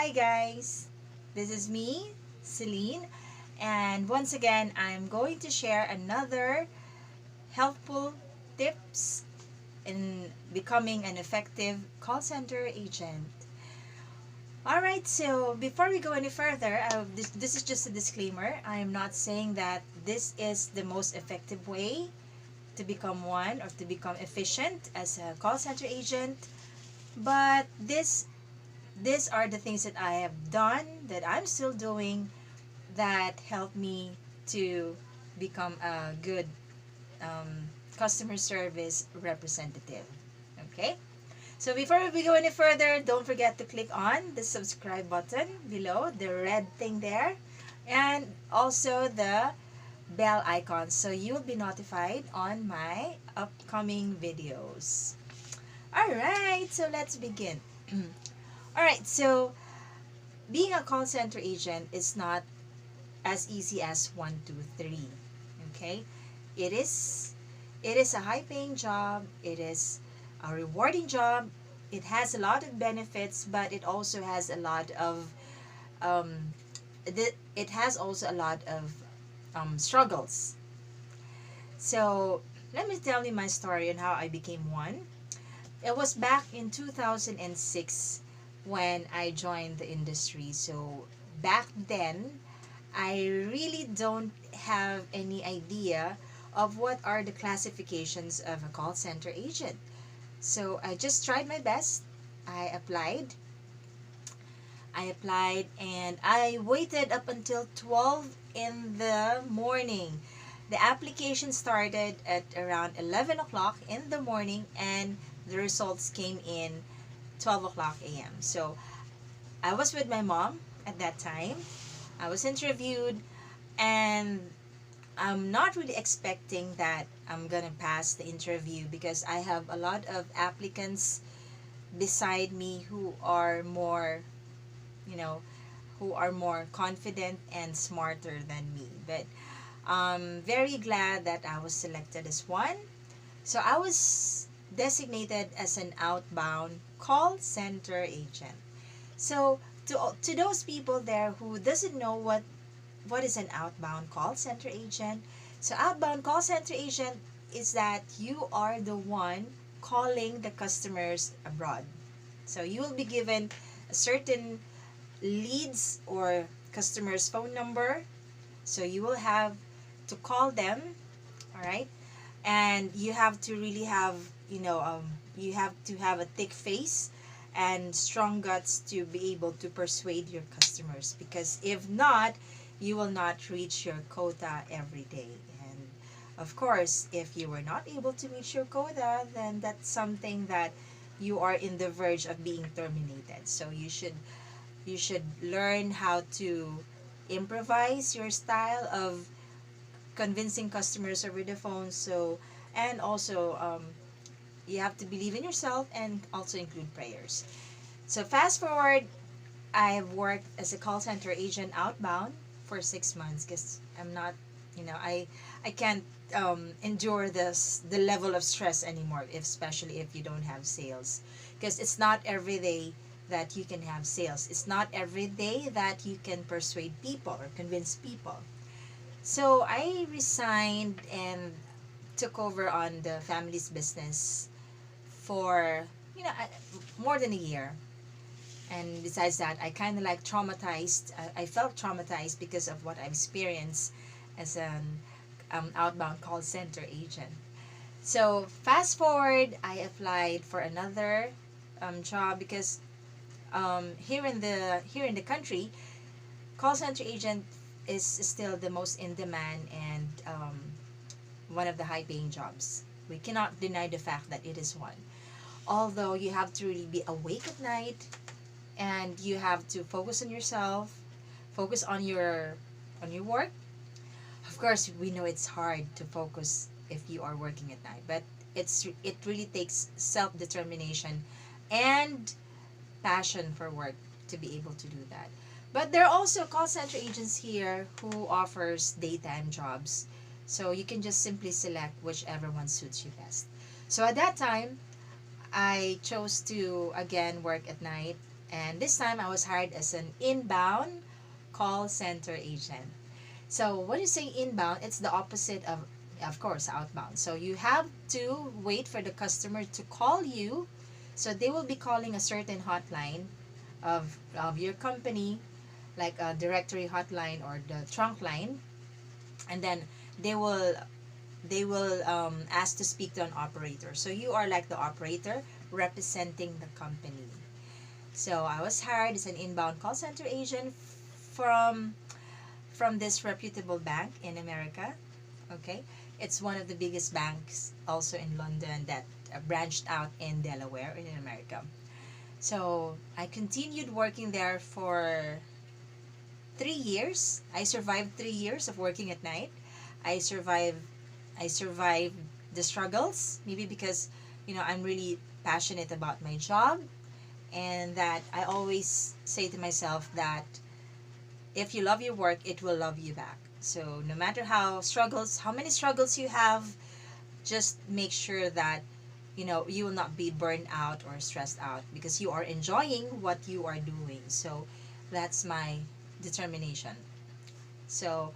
Hi guys, this is me, Celine, and once again I'm going to share another helpful tips in becoming an effective call center agent. Alright, so before we go any further, this is just a disclaimer. I am not saying that this is the most effective way to become one or to become efficient as a call center agent, but these are the things that I have done, that I'm still doing, that help me to become a good customer service representative. Okay? So before we go any further, don't forget to click on the subscribe button below, the red thing there, and also the bell icon so you'll be notified on my upcoming videos. Alright, so let's begin. Alright, so being a call center agent is not as easy as one, two, three. Okay? It is it is a high paying job, it is a rewarding job, it has a lot of benefits, but it also has a lot of um, it has also a lot of struggles. So let me tell you my story and how I became one. It was back in 2006 when I joined the industry. So back then, I really don't have any idea of what are the classifications of a call center agent. So I just tried my best. I applied. I applied and I waited up until 12 in the morning. The application started at around 11 o'clock in the morning and the results came in 12 o'clock a.m. So I was with my mom at that time. I was interviewed and I'm not really expecting that I'm gonna pass the interview because I have a lot of applicants beside me who are more, you know, who are more confident and smarter than me. But I'm very glad that I was selected as one. So I was designated as an outbound call center agent. So to those people there who doesn't know what is an outbound call center agent, so outbound call center agent is that you are the one calling the customers abroad. So you will be given a certain leads or customer's phone number. So you will have to call them, all right? And you have to really have, you have to have a thick face and strong guts to be able to persuade your customers, because if not, you will not reach your quota every day. And of course, if you were not able to reach your quota, then that's something that you are in the verge of being terminated. So you should learn how to improvise your style of convincing customers over the phone. So, and also you have to believe in yourself and also include prayers. So fast forward, I've worked as a call center agent outbound for 6 months because I'm not, I can't endure the level of stress anymore, especially if you don't have sales, because it's not every day that you can have sales. It's not every day that you can persuade people or convince people. So I resigned and took over on the family's business for more than a year. And besides that, I kind of like traumatized. I felt traumatized because of what I've experienced as an outbound call center agent. So fast forward, I applied for another job because here in the country, call center agent is still the most in demand and one of the high paying jobs. We cannot deny the fact that it is one. Although you have to really be awake at night and you have to focus on yourself, focus on your work. Of course, we know it's hard to focus if you are working at night, but it really takes self determination and passion for work to be able to do that. But there are also call center agents here who offers daytime jobs. So you can just simply select whichever one suits you best. So at that time, I chose to again work at night. And this time I was hired as an inbound call center agent. So when you say inbound, it's the opposite of course, outbound. So you have to wait for the customer to call you. So they will be calling a certain hotline of your company, like a directory hotline or the trunk line, and then they will ask to speak to an operator. So you are like the operator representing the company. So I was hired as an inbound call center agent from this reputable bank in America. Okay, it's one of the biggest banks also in London that branched out in Delaware in America. So I continued working there for 3 years. I survived 3 years of working at night. I survived I survived the struggles, maybe because I'm really passionate about my job, and that I always say to myself that if you love your work, it will love you back. So no matter how many struggles you have, just make sure that you will not be burned out or stressed out because you are enjoying what you are doing. So that's my determination. So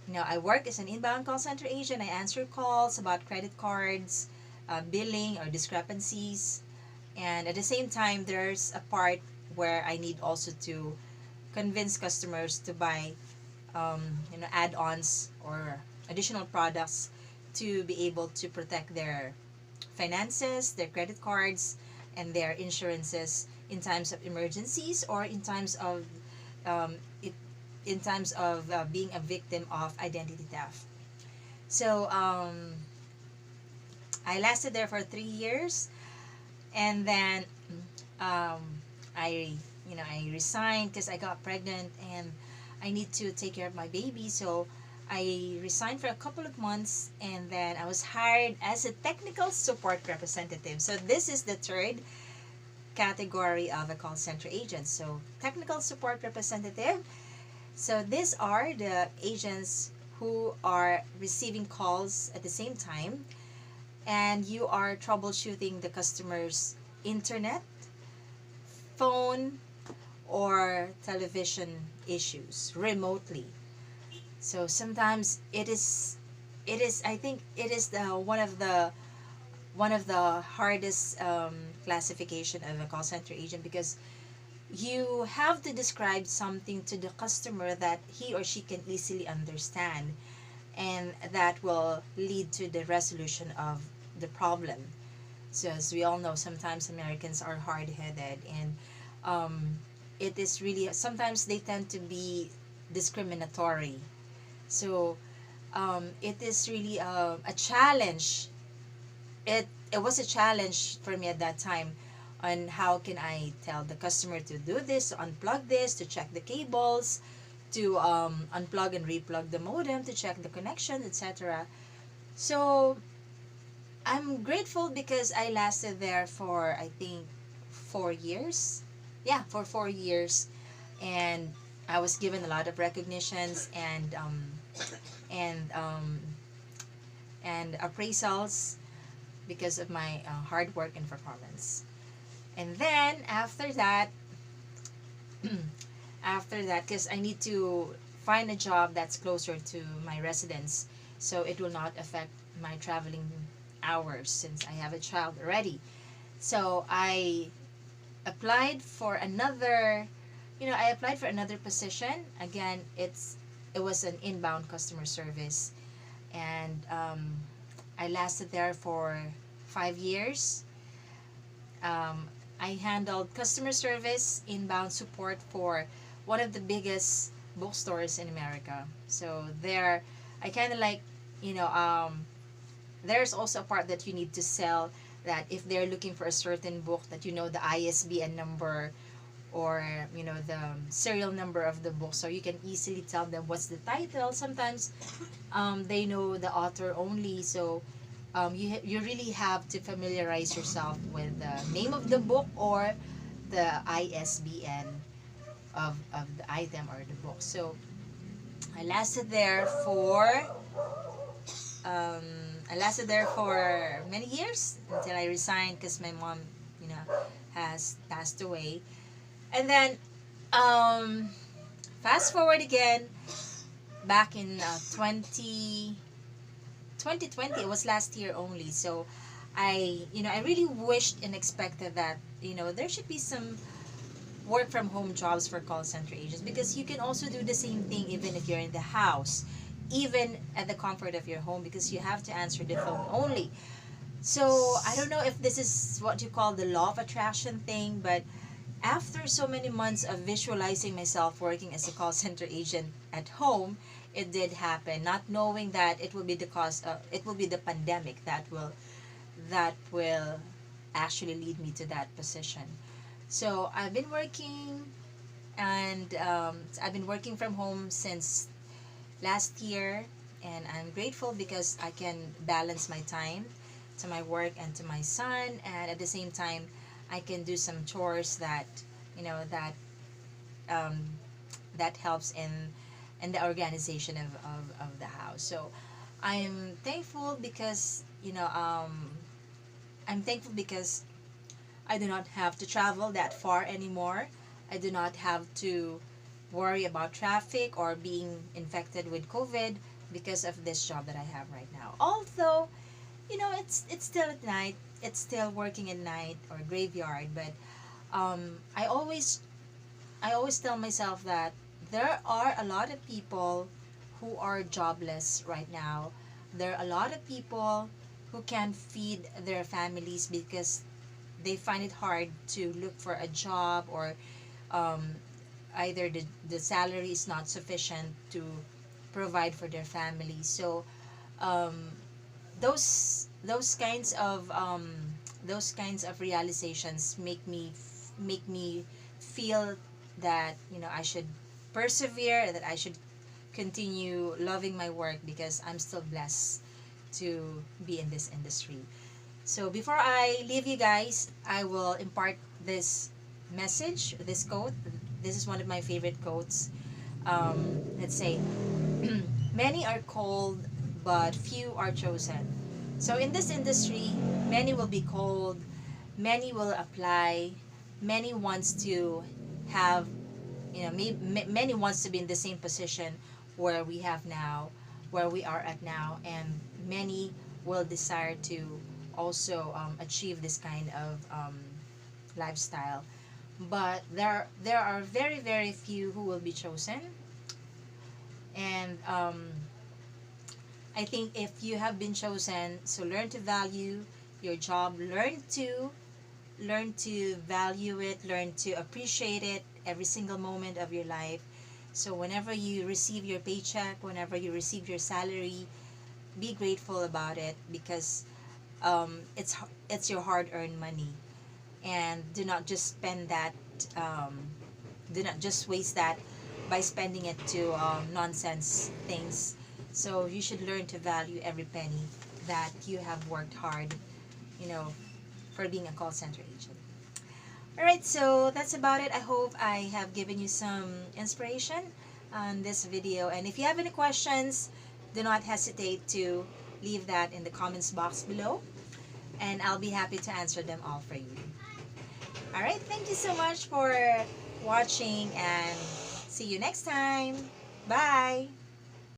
I work as an inbound call center agent. I answer calls about credit cards, billing or discrepancies, and at the same time there's a part where I need also to convince customers to buy add-ons or additional products to be able to protect their finances, their credit cards, and their insurances in times of emergencies or in times of um, it, being a victim of identity theft. So I lasted there for 3 years, and then um, I resigned because I got pregnant and I need to take care of my baby. So I resigned for a couple of months, and then I was hired as a technical support representative. So this is the third category of a call center agent. So technical support representative. So these are the agents who are receiving calls at the same time, and you are troubleshooting the customer's internet, phone, or television issues remotely. So sometimes it is I think it is the one of the hardest classification of a call center agent, because you have to describe something to the customer that he or she can easily understand, and that will lead to the resolution of the problem. So as we all know, sometimes Americans are hard-headed, and um, it is really sometimes they tend to be discriminatory. So it is really a challenge. It was a challenge for me at that time on how can I tell the customer to do this, to unplug this, to check the cables, to unplug and replug the modem, to check the connection, etc. So I'm grateful because I lasted there for, I think, 4 years. Yeah, for 4 years, and I was given a lot of recognitions and and appraisals because of my hard work and performance. And then after that, because I need to find a job that's closer to my residence, so it will not affect my traveling hours since I have a child already. So applied for another, I applied for another position. Again, it was an inbound customer service, and I lasted there for 5 years. Um, I handled customer service, inbound support for one of the biggest bookstores in America. So there, I kind of like, you know, there's also a part that you need to sell, that if they're looking for a certain book, that the ISBN number, or the serial number of the book, so you can easily tell them what's the title. Sometimes they know the author only, so you really have to familiarize yourself with the name of the book or the ISBN of the item or the book. So I lasted there for um, many years until I resigned because my mom, has passed away. And then, um, fast forward again, back in 2020, it was last year only. So I really wished and expected that, there should be some work from home jobs for call center agents, because you can also do the same thing even if you're in the house, even at the comfort of your home, because you have to answer the phone only. So I don't know if this is what you call the law of attraction thing, but after so many months of visualizing myself working as a call center agent at home, it did happen. Not knowing that it will be the cause, it will be the pandemic that will actually lead me to that position. So I've been working, and I've been working from home since last year, and I'm grateful because I can balance my time to my work and to my son, and at the same time, I can do some chores that you know that um, that helps in the organization of the house. So I'm thankful because I'm thankful because I do not have to travel that far anymore. I do not have to worry about traffic or being infected with COVID because of this job that I have right now. Although, it's still at night. It's still working at night or graveyard, but I always tell myself that there are a lot of people who are jobless right now. There are a lot of people who can't feed their families because they find it hard to look for a job, or um, either the salary is not sufficient to provide for their family. So um, those kinds of realizations make me feel that I should persevere, that I should continue loving my work because I'm still blessed to be in this industry. So before I leave you guys, I will impart this message, this quote. This is one of my favorite quotes. Let's say, many are called, but few are chosen. So in this industry, many will be called, many will apply, many wants to have, many wants to be in the same position where we have now, where we are at now, and many will desire to also achieve this kind of lifestyle. But there are very very few who will be chosen, and I think if you have been chosen, so learn to value your job, learn to value it, learn to appreciate it every single moment of your life. So whenever you receive your paycheck, whenever you receive your salary, be grateful about it, because it's your hard-earned money, and do not just spend that. Um, do not just waste that by spending it to nonsense things. So you should learn to value every penny that you have worked hard, you know, for being a call center agent. All right, so that's about it. I hope I have given you some inspiration on this video. And if you have any questions, do not hesitate to leave that in the comments box below, and I'll be happy to answer them all for you. All right, thank you so much for watching, and see you next time. Bye.